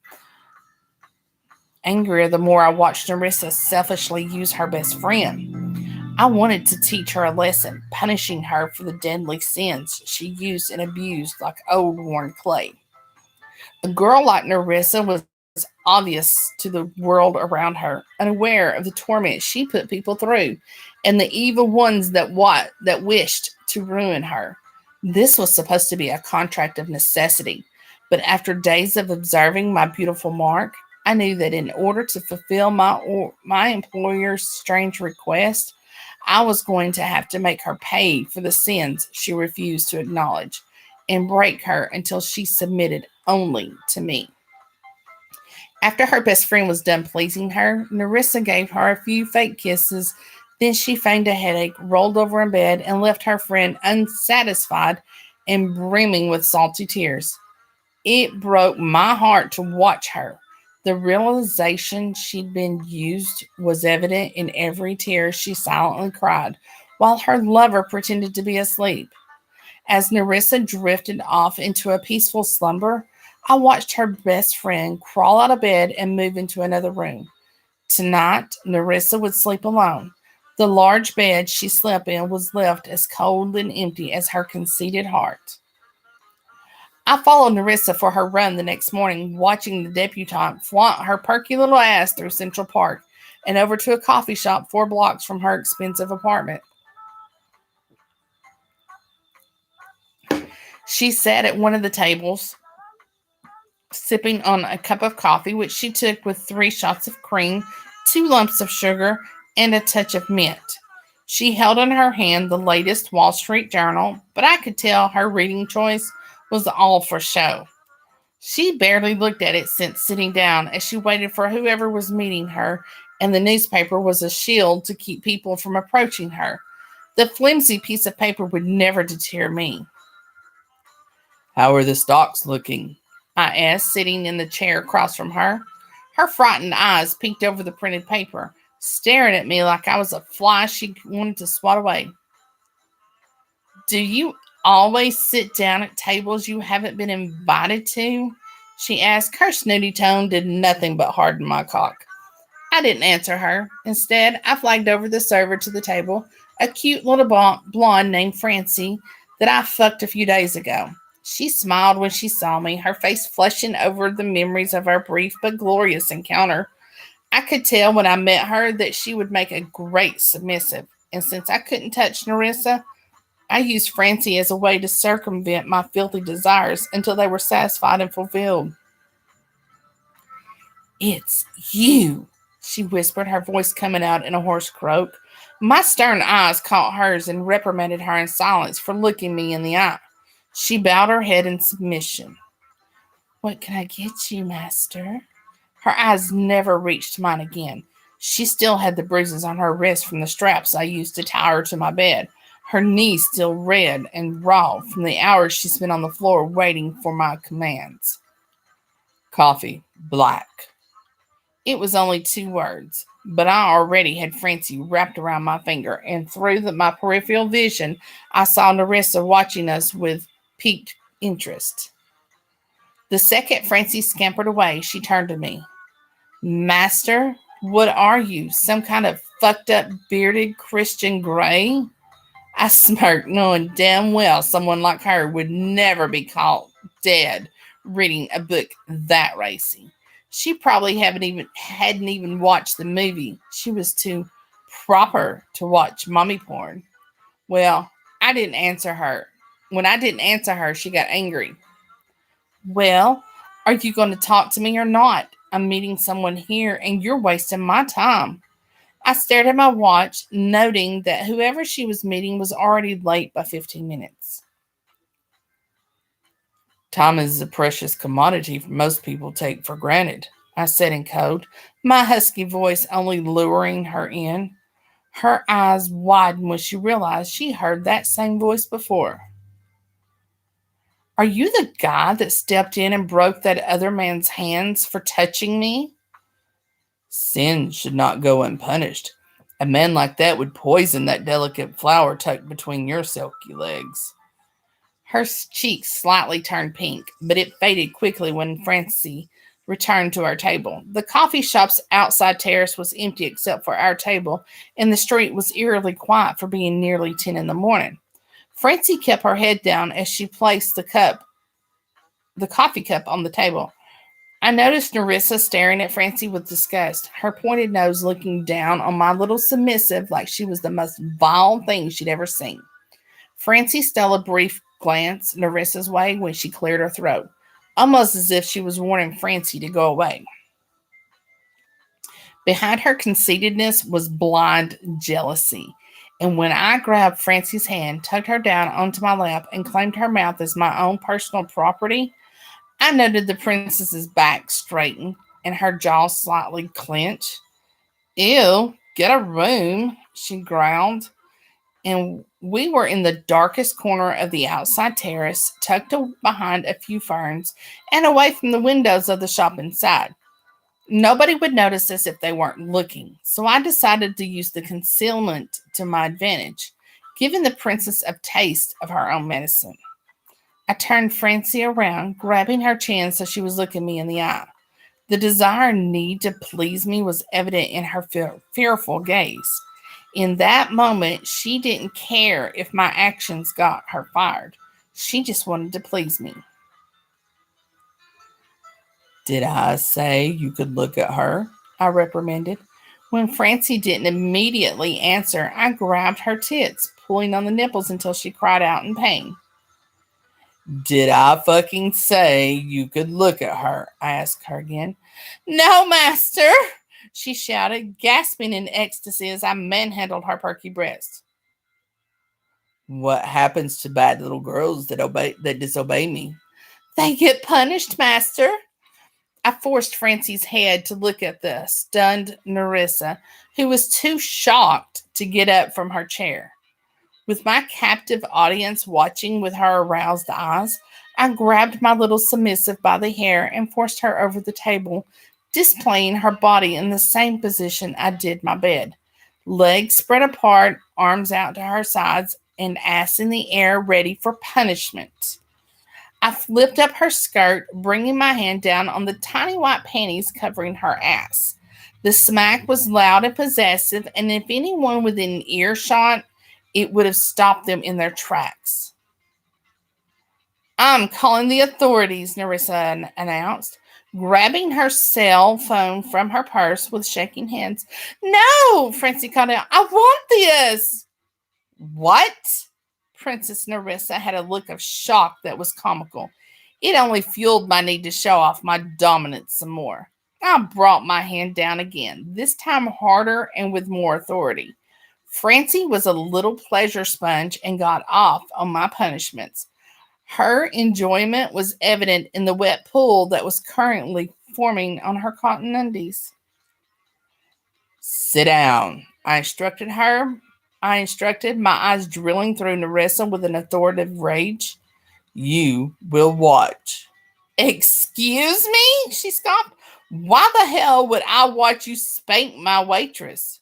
more I watched Nerissa selfishly use her best friend. I wanted to teach her a lesson, punishing her for the deadly sins she used and abused like old worn clay. A girl like Nerissa was obvious to the world around her, unaware of the torment she put people through, and the evil ones that wished to ruin her. This was supposed to be a contract of necessity, but after days of observing my beautiful mark, I knew that in order to fulfill my employer's strange request, I was going to have to make her pay for the sins she refused to acknowledge, and break her until she submitted only to me. After her best friend was done pleasing her, Nerissa gave her a few fake kisses. Then she feigned a headache, rolled over in bed, and left her friend unsatisfied and brimming with salty tears. It broke my heart to watch her. The realization she'd been used was evident in every tear she silently cried, while her lover pretended to be asleep. As Nerissa drifted off into a peaceful slumber, I watched her best friend crawl out of bed and move into another room. Tonight, Nerissa would sleep alone. The large bed she slept in was left as cold and empty as her conceited heart. I followed Nerissa for her run the next morning, watching the debutante flaunt her perky little ass through Central Park and over to a coffee shop 4 blocks from her expensive apartment. She sat at one of the tables, sipping on a cup of coffee, which she took with 3 shots of cream, 2 lumps of sugar, and a touch of mint. She held in her hand the latest Wall Street Journal, but I could tell her reading choice was all for show. She barely looked at it since sitting down as she waited for whoever was meeting her, and the newspaper was a shield to keep people from approaching her. The flimsy piece of paper would never deter me. "How are the stocks looking?" I asked, sitting in the chair across from her. Her frightened eyes peeked over the printed paper, staring at me like I was a fly she wanted to swat away. "Do you always sit down at tables you haven't been invited to?" she asked. Her snooty tone did nothing but harden my cock. I didn't answer her. Instead, I flagged over the server to the table, a cute little blonde named Francie that I fucked a few days ago. She smiled when she saw me, her face flushing over the memories of our brief but glorious encounter. I could tell when I met her that she would make a great submissive, and since I couldn't touch Nerissa, I used Francie as a way to circumvent my filthy desires until they were satisfied and fulfilled. "It's you," she whispered, her voice coming out in a hoarse croak. My stern eyes caught hers and reprimanded her in silence for looking me in the eye. She bowed her head in submission. "What can I get you, master?" Her eyes never reached mine again. She still had the bruises on her wrists from the straps I used to tie her to my bed, her knees still red and raw from the hours she spent on the floor waiting for my commands. "Coffee, black." It was only 2 words, but I already had Francie wrapped around my finger, and through my peripheral vision, I saw Nerissa watching us with piqued interest. The second Francie scampered away, she turned to me. "Master, what are you, some kind of fucked up bearded Christian Grey?" I smirked, knowing damn well someone like her would never be caught dead reading a book that racy. She probably hadn't even watched the movie. She was too proper to watch mommy porn. Well, I didn't answer her. When I didn't answer her, she got angry. Well, are you going to talk to me or not? I'm meeting someone here and you're wasting my time. I stared at my watch, noting that whoever she was meeting was already late by 15 minutes. Time is a precious commodity most people take for granted, I said in code, my husky voice only luring her in. Her eyes widened when she realized she heard that same voice before. Are you the guy that stepped in and broke that other man's hands for touching me? Sin should not go unpunished. A man like that would poison that delicate flower tucked between your silky legs. Her cheeks slightly turned pink, but it faded quickly when Francie returned to our table. The coffee shop's outside terrace was empty except for our table, and the street was eerily quiet for being nearly 10 in the morning. Francie kept her head down as she placed the coffee cup on the table. I noticed Nerissa staring at Francie with disgust, her pointed nose looking down on my little submissive like she was the most vile thing she'd ever seen. Francie stole a brief glance Nerissa's way when she cleared her throat, almost as if she was warning Francie to go away. Behind her conceitedness was blind jealousy, and when I grabbed Francie's hand, tugged her down onto my lap, and claimed her mouth as my own personal property, I noted the princess's back straighten and her jaw slightly clench. Ew, get a room, she growled. And we were in the darkest corner of the outside terrace, tucked behind a few ferns and away from the windows of the shop inside. Nobody would notice us if they weren't looking, so I decided to use the concealment to my advantage, giving the princess a taste of her own medicine. I turned Francie around, grabbing her chin so she was looking me in the eye. The desire and need to please me was evident in her fearful gaze. In that moment, she didn't care if my actions got her fired. She just wanted to please me. Did I say you could look at her? I reprimanded. When Francie didn't immediately answer, I grabbed her tits, pulling on the nipples until she cried out in pain. Did I fucking say you could look at her? I asked her again. No, master, she shouted, gasping in ecstasy as I manhandled her perky breast. What happens to bad little girls that disobey me? They get punished, master. I forced Francie's head to look at the stunned Nerissa, who was too shocked to get up from her chair. With my captive audience watching with her aroused eyes, I grabbed my little submissive by the hair and forced her over the table, displaying her body in the same position I did my bed. Legs spread apart, arms out to her sides, and ass in the air ready for punishment. I flipped up her skirt, bringing my hand down on the tiny white panties covering her ass. The smack was loud and possessive, and if anyone within earshot, it would have stopped them in their tracks. I'm calling the authorities, Nerissa announced, grabbing her cell phone from her purse with shaking hands. No, Francie called out. I want this. What? Princess Nerissa had a look of shock that was comical. It only fueled my need to show off my dominance some more. I brought my hand down again, this time harder and with more authority. Francie was a little pleasure sponge and got off on my punishments. Her enjoyment was evident in the wet pool that was currently forming on her cotton undies. Sit down, I instructed her. My eyes drilling through Nerissa with an authoritative rage. You will watch. Excuse me? She scoffed. Why the hell would I watch you spank my waitress?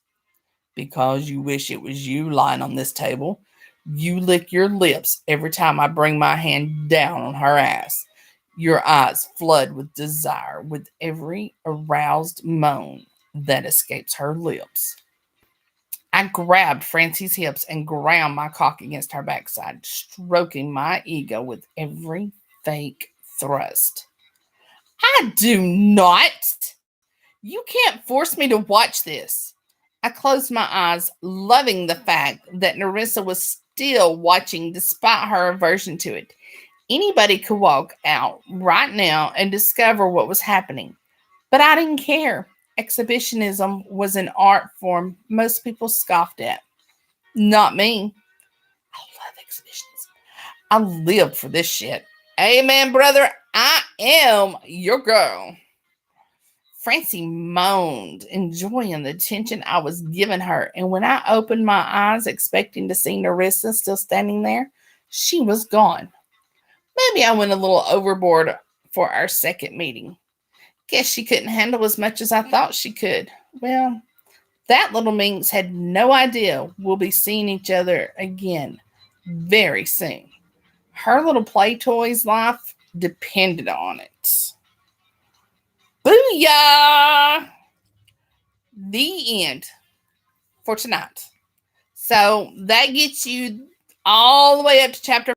Because you wish it was you lying on this table. You lick your lips every time I bring my hand down on her ass. Your eyes flood with desire with every aroused moan that escapes her lips. I grabbed Francie's hips and ground my cock against her backside, stroking my ego with every fake thrust. I do not. You can't force me to watch this. I closed my eyes, loving the fact that Narissa was still watching despite her aversion to it. Anybody could walk out right now and discover what was happening. But I didn't care. Exhibitionism was an art form most people scoffed at. Not me. I love exhibitionism. I live for this shit. Amen, brother. I am your girl. Francie moaned, enjoying the attention I was giving her. And when I opened my eyes, expecting to see Narissa still standing there, she was gone. Maybe I went a little overboard for our second meeting. Guess she couldn't handle as much as I thought she could. Well, that little minx had no idea we'll be seeing each other again very soon. Her little play toy's life depended on it. Booyah! The end for tonight. So that gets you all the way up to chapter.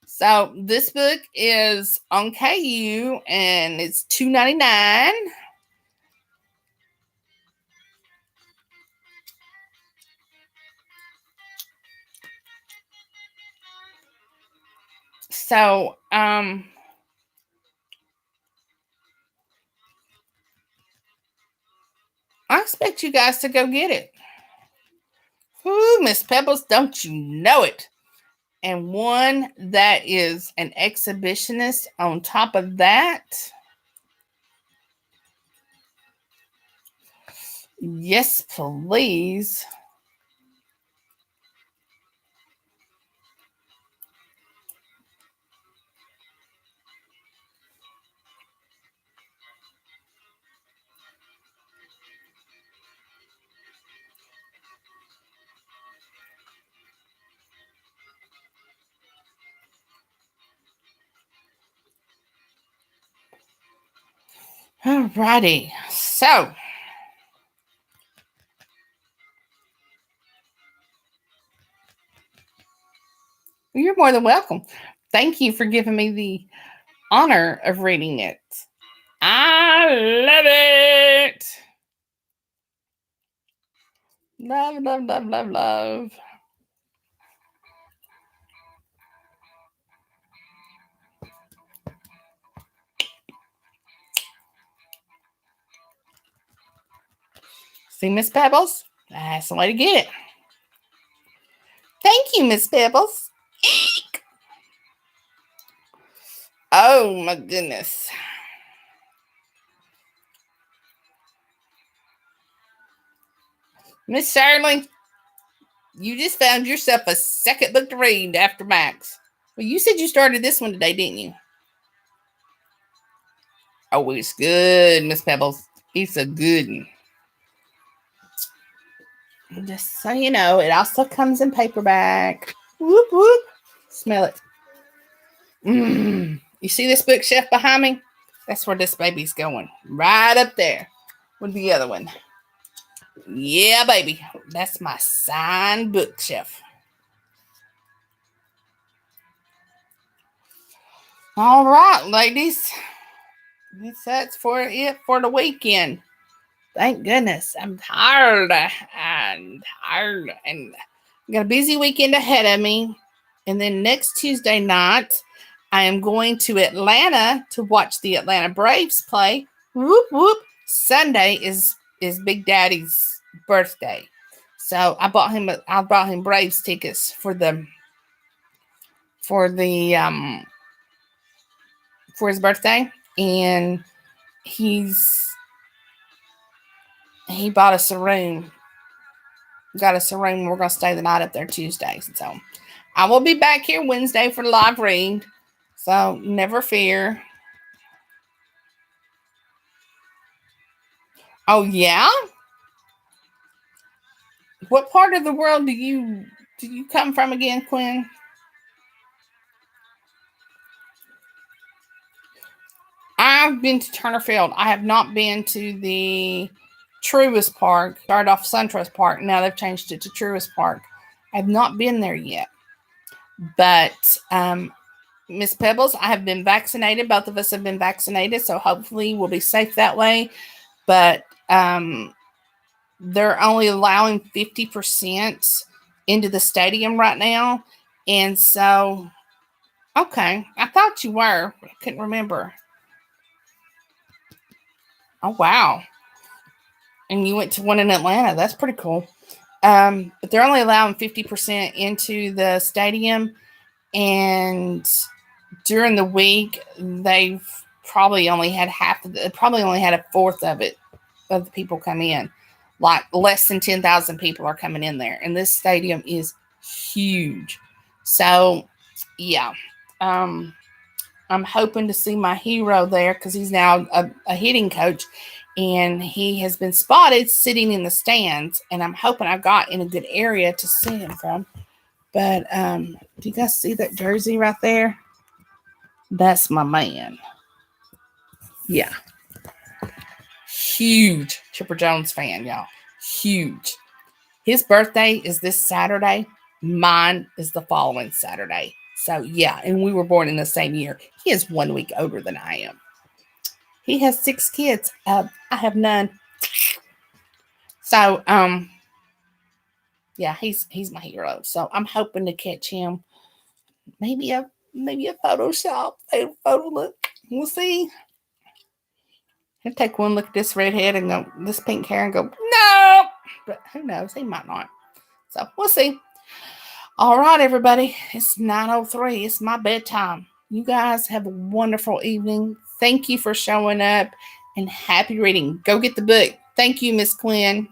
So this book is on KU and it's $2.99. So I expect you guys to go get it. Ooh, Miss Pebbles, don't you know it? And one that is an exhibitionist on top of that. Yes, please. Alrighty. So you're more than welcome. Thank you for giving me the honor of reading it. I love it. Love, love, love, love, love. See, Miss Pebbles? That's the way to get it. Thank you, Miss Pebbles. Eek. Oh, my goodness. Miss Shirley, you just found yourself a second book to read after Max. Well, you said you started this one today, didn't you? Oh, it's good, Miss Pebbles. It's a good one. Just so you know, it also comes in paperback. Whoop, whoop. Smell it. You see this bookshelf behind me? That's where this baby's going. Right up there with the other one. Yeah, baby. That's my signed bookshelf. All right, ladies. That's for it for the weekend. Thank goodness. I'm tired. I'm tired. And I got a busy weekend ahead of me. And then next Tuesday night, I am going to Atlanta to watch the Atlanta Braves play. Whoop whoop. Sunday is Big Daddy's birthday. So I bought him Braves tickets for the for his birthday, and he bought us a room. Got us a room. We're gonna stay the night up there Tuesday. So I will be back here Wednesday for the live read. So never fear. Oh yeah? What part of the world do you come from again, Quinn? I've been to Turner Field. I have not been to the Truist Park. Started off SunTrust Park. Now they've changed it to Truist Park. I've not been there yet. But Miss Pebbles, I have been vaccinated. Both of us have been vaccinated, so hopefully we'll be safe that way. But they're only allowing 50% into the stadium right now. And so, okay, I thought you were. I couldn't remember. Oh, wow. And you went to one in Atlanta. That's pretty cool. But they're only allowing 50% into the stadium. And during the week, they've probably only had probably only had a fourth of the people come in. Like less than 10,000 people are coming in there. And this stadium is huge. So, yeah. I'm hoping to see my hero there because he's now a hitting coach, and he has been spotted sitting in the stands, and I'm hoping I got in a good area to see him from. But do you guys see that jersey right there? That's my man. Yeah. Huge Chipper Jones fan, y'all. Huge. His birthday is this Saturday. Mine is the following Saturday. So, yeah, and we were born in the same year. He is 1 week older than I am. He has 6 kids. I have none. So, yeah, he's my hero. So I'm hoping to catch him. Maybe a Photoshop a photo look. We'll see. He'll take one look at this redhead and go, this pink hair, and go, no. But who knows? He might not. So we'll see. All right, everybody. It's 9:03. It's my bedtime. You guys have a wonderful evening. Thank you for showing up, and happy reading. Go get the book. Thank you, Miss Quinn.